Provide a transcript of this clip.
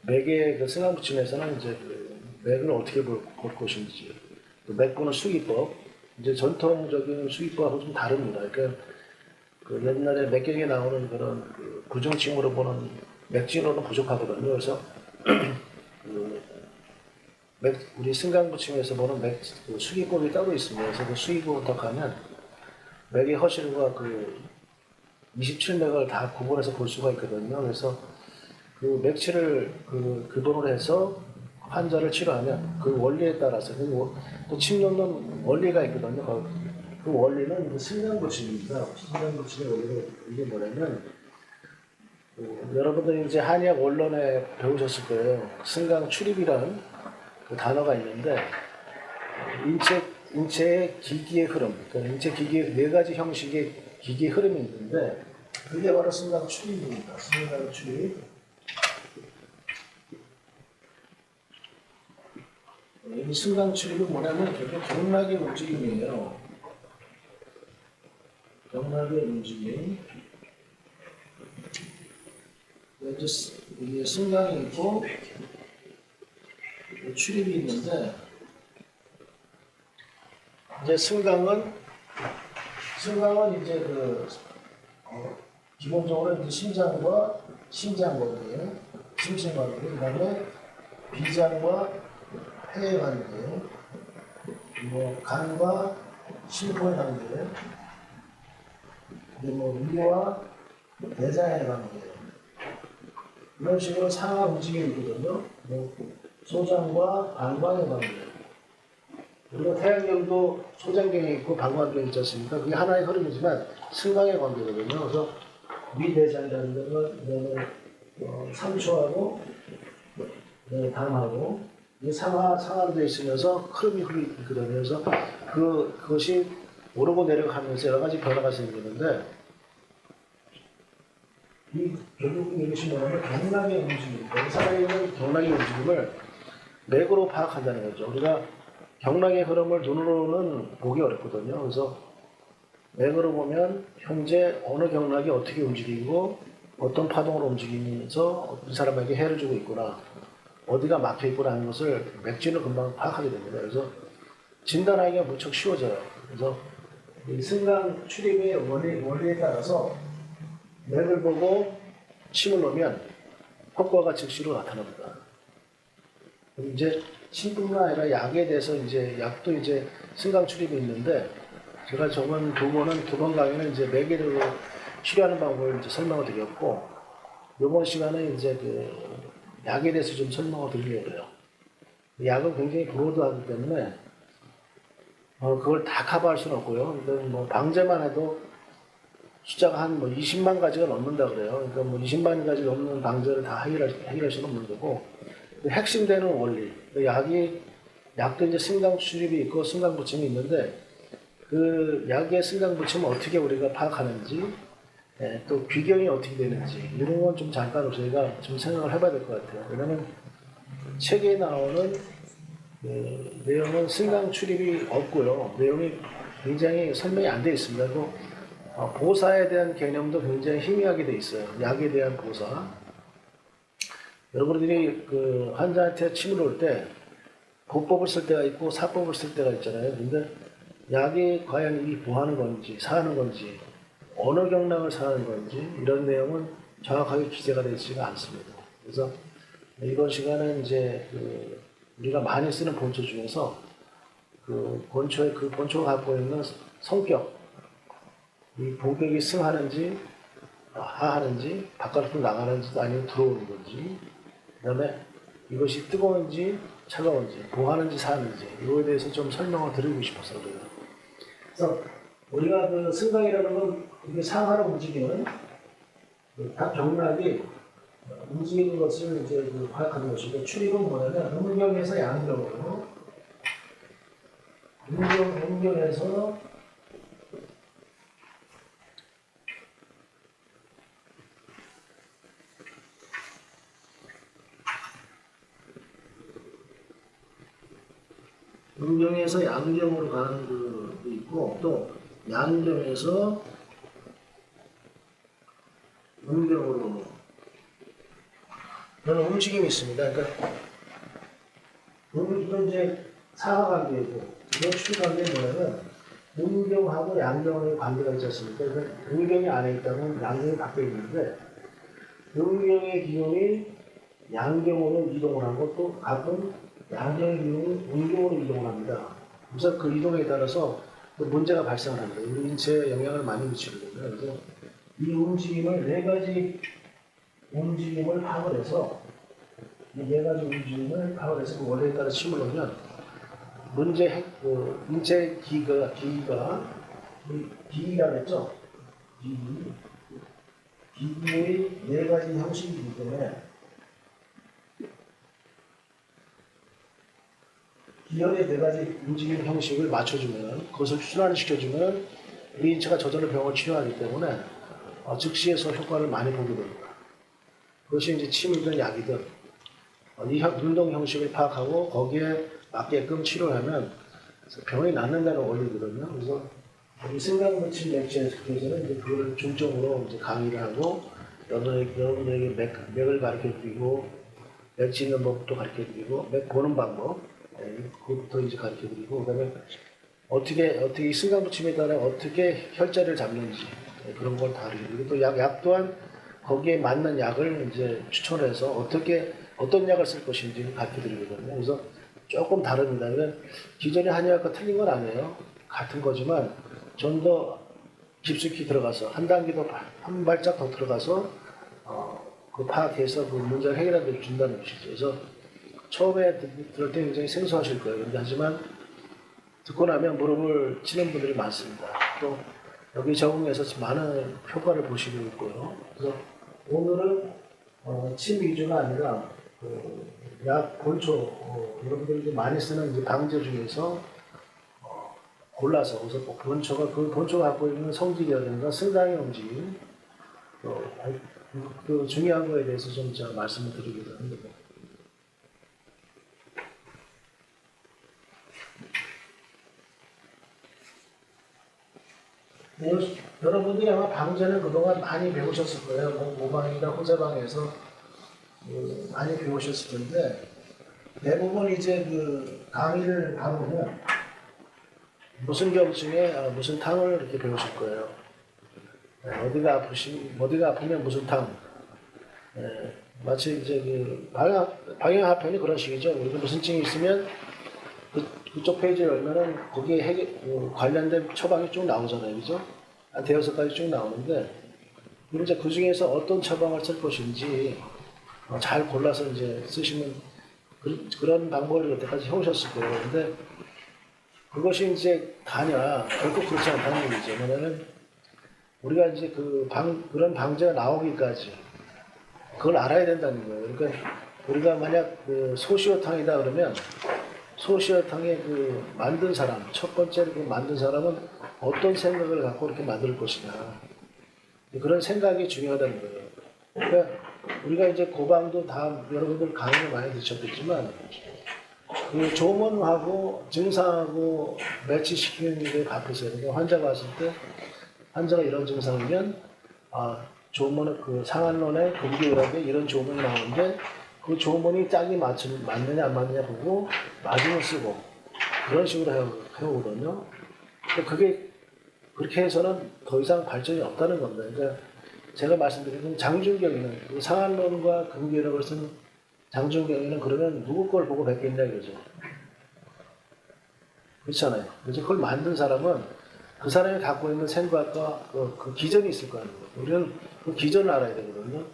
맥의 그 승강부침에서는 이제 그 맥을 어떻게 볼 것인지, 또 맥 보는 수기법, 이제 전통적인 수기법하고 좀 다릅니다. 그러니까 그 옛날에 맥경에 나오는 그런 그 부정칭으로 보는 맥진으로는 부족하거든요. 그래서 그 우리 승강부침에서 보는 그 수기법이 따로 있습니다. 그래서 그 수기법을 덕하면 맥의 허실과 그 27맥을 다 구분해서 볼 수가 있거든요. 그래서 그 맥치를 그 근본으로 해서 환자를 치료하면 그 원리에 따라서 또 침 놓는 원리가 있거든요. 그 원리는 그 승강부침입니다. 승강부침의 원리가 이게 뭐냐면 여러분들이 이제 한의학 원론에 배우셨을 거예요. 승강 출입이라는 그 단어가 있는데 인체의 기기의 흐름, 그러니까 인체 기기의 네 가지 형식의 기기의 흐름이 있는데 그게 바로 승강 출입입니다. 승강 출입. 이 승강 출입은 뭐냐면 결국 경락의 움직임이에요. 경락의 움직임. 이제 승강이 있고 출입이 있는데 이제 승강은 이제 기본적으로 이제 심장과 심장관계, 심신관계, 그다음에 비장과 폐관계, 뭐 간과 심포의 관계, 뭐 위와 대장의 관계, 이런 식으로 상하 움직임이 있거든요. 뭐 소장과 방광의 관계. 우리가 태양경도 소장경이 있고 방광경이 있지 않습니까? 그게 하나의 흐름이지만 승강의 관계거든요. 그래서 위대장이라는 데는 상초하고 담하고 상하로 되어 있으면서 흐름이 있거든요. 그래서 그것이 오르고 내려가면서 여러 가지 변화가 생기는데 결국 이것이 뭐냐면 경락의 움직임, 살아있는 경락의 움직임을 맥으로 파악한다는 거죠. 우리가 경락의 흐름을 눈으로는 보기 어렵거든요. 그래서 맥으로 보면 현재 어느 경락이 어떻게 움직이고 어떤 파동으로 움직이면서 이 사람에게 해를 주고 있구나, 어디가 막혀 있구나 하는 것을 맥진으로 금방 파악하게 됩니다. 그래서 진단하기가 무척 쉬워져요. 그래서 이 승강 출입의 원리에 따라서 맥을 보고 침을 놓으면 효과가 즉시로 나타납니다. 이제 침뿐만 아니라 약에 대해서 이제 약도 이제 승강 출입이 있는데 제가 저번 두 번 강의는 이제 맥에 대해서 치료하는 방법을 이제 설명을 드렸고 이번 시간에 이제 그 약에 대해서 좀 설명을 드리려고 해요. 약은 굉장히 브로드하기 때문에 그걸 다 커버할 수는 없고요. 그러니까 뭐 방제만 해도 숫자가 한 뭐 20만 가지가 넘는다 그래요. 그러니까 뭐 20만 가지 넘는 방제를 다 해결할 수는 없는 거고 핵심되는 원리. 약도 이제 승강 출입이 있고 승강 부침이 있는데 그 약의 승강 부침을 어떻게 우리가 파악하는지, 또 비경이 어떻게 되는지 이런 건 좀 잠깐 저희가 좀 생각을 해봐야 될 것 같아요. 왜냐면 책에 나오는 내용은 승강 출입이 없고요. 내용이 굉장히 설명이 안 되어 있습니다. 그리고 보사에 대한 개념도 굉장히 희미하게 되어 있어요. 약에 대한 보사. 여러분들이 그 환자한테 침을 놓을 때 보법을 쓸 때가 있고 사법을 쓸 때가 있잖아요. 근데 약이 과연 이 보하는 건지 사하는 건지 어느 경락을 사하는 건지 이런 내용은 정확하게 기재가 되어 있지가 않습니다. 그래서 이번 시간은 이제 우리가 많이 쓰는 본초 중에서 그 본초가 갖고 있는 성격, 이 본격이 승하는지 하하는지 바깥으로 나가는지 아니면 들어오는 건지, 그 다음에 이것이 뜨거운지 차가운지 보하는지 사하는지 이거에 대해서 좀 설명을 드리고 싶어서 그래요. 그래서 우리가 그 승강이라는 건 이게 상하로 움직이는 각 경락이 움직이는 것을 이제 파악하는 것이고, 출입은 뭐냐면 음경에서 양경으로, 음경에서 양경으로 가는 그 있고, 또 양경에서 음경으로 그런 움직임이 있습니다. 그러니까 이건 이제 상하관계이고 이건 추관계는 뭐냐면 음경하고 양경의 관계가 있지 않습니까? 그러니까 음경이 안에 있다면 양경이 밖에 있는데 음경의 기운이 양경으로 이동을 하고 또 가끔 양경의 기운이 음경으로 이동을 합니다. 그래서 그 이동에 따라서 또 문제가 발생을 합니다. 우리 인체에 영향을 많이 미치거든요. 그래서 이 움직임을 네 가지 움직임을 파악을 해서 이 네 가지 움직임을 파악을 해서 그 원리에 따라 침을 넣으면 인체 기기라고 했죠? 기기의 네 가지 형식이기 때문에 기혈의 네 가지 움직임 형식을 맞춰주면 그것을 순환시켜주면 우리 인체가 저절로 병을 치료하기 때문에 즉시에서 효과를 많이 보게 됩니다. 그것이 이제 침이든 약이든 이 운동 형식을 파악하고 거기에 맞게끔 치료를 하면 병이 낫는다는 원리거든요. 그래서 이 생강무침 맥주에서는 이제 그걸 중점으로 이제 강의를 하고 여러분에게 맥을 가르쳐 드리고 맥 짓는 법도 가르쳐 드리고 맥 보는 방법 그것부터 이제 가르쳐 드리고 그다음에 어떻게 이 승강무침에 따라 어떻게 혈자를 잡는지 그런 걸 다 알려드리고 또 약 또한 거기에 맞는 약을 이제 추천해서 어떤 약을 쓸 것인지 가르쳐 드리거든요. 그래서 조금 다릅니다. 그러니까 기존의 한의학과 틀린 건 아니에요. 같은 거지만 좀 더 깊숙이 들어가서 한 단계 더 한 발짝 더 들어가서 그 파악해서 그 문제를 해결해 준다는 것이죠. 그래서 처음에 들을 때 굉장히 생소하실 거예요. 근데 하지만 듣고 나면 무릎을 치는 분들이 많습니다. 또 여기 적응해서 많은 효과를 보시고 있고요. 그래서 오늘은 침 위주가 아니라 약 본초 여러분들이 많이 쓰는 이제 방제 중에서 골라서 그래서 그 본초가 갖고 있는 성질이라든가 승강의 움직임 그 중요한 거에 대해서 좀 제가 말씀을 드리기도 합니다. 네, 여러분들이 아마 방제는 그동안 많이 배우셨을 거예요. 모방이나 호재방에서 많이 배우셨을 텐데 대부분 이제 그 강의를 가보면 무슨 경증에 무슨 탕을 이렇게 배우실 거예요. 어디가 아프면 무슨 탕. 마치 이제 그 방향하편이 그런 식이죠. 우리가 무슨 증이 있으면 그쪽 페이지를 열면은 거기에 관련된 처방이 쭉 나오잖아요. 그죠? 한 대여섯 가지 쭉 나오는데, 이제 그 중에서 어떤 처방을 쓸 것인지 잘 골라서 이제 쓰시면 그런 방법을 여태까지 해오셨을 거예요. 근데 그것이 이제 다냐, 결코 그렇지 않다는 얘기죠. 왜냐면 우리가 이제 그런 방제가 나오기까지 그걸 알아야 된다는 거예요. 그러니까 우리가 만약 소시어탕이다 그러면 소시어탕의 만든 사람, 첫 번째 만든 사람은 어떤 생각을 갖고 이렇게 만들 것이냐. 그런 생각이 중요하다는 거예요. 그러니까 우리가 이제 고방도 다 여러분들 강의를 많이 듣셨겠지만 그 조문하고 증상하고 매치시키는 게 바쁘세요. 그러니까 환자가 왔을 때 환자가 이런 증상이면 조문은 그 상한론의 금기의학에 이런 조문이 나오는데 그 조문이 짝이 맞느냐 안 맞느냐 보고 맞으면 쓰고 그런 식으로 해오거든요. 그게 그렇게 해서는 더 이상 발전이 없다는 겁니다. 그러니까 제가 말씀드린 장준경이는 상한론과 금기의학을 쓴 장준경이는 그러면 누구 걸 보고 뵙겠냐 이거죠. 그렇잖아요. 그래서 그걸 만든 사람은 그 사람이 갖고 있는 생각과 그 기전이 있을 거 아니에요. 우리는 그 기전을 알아야 되거든요.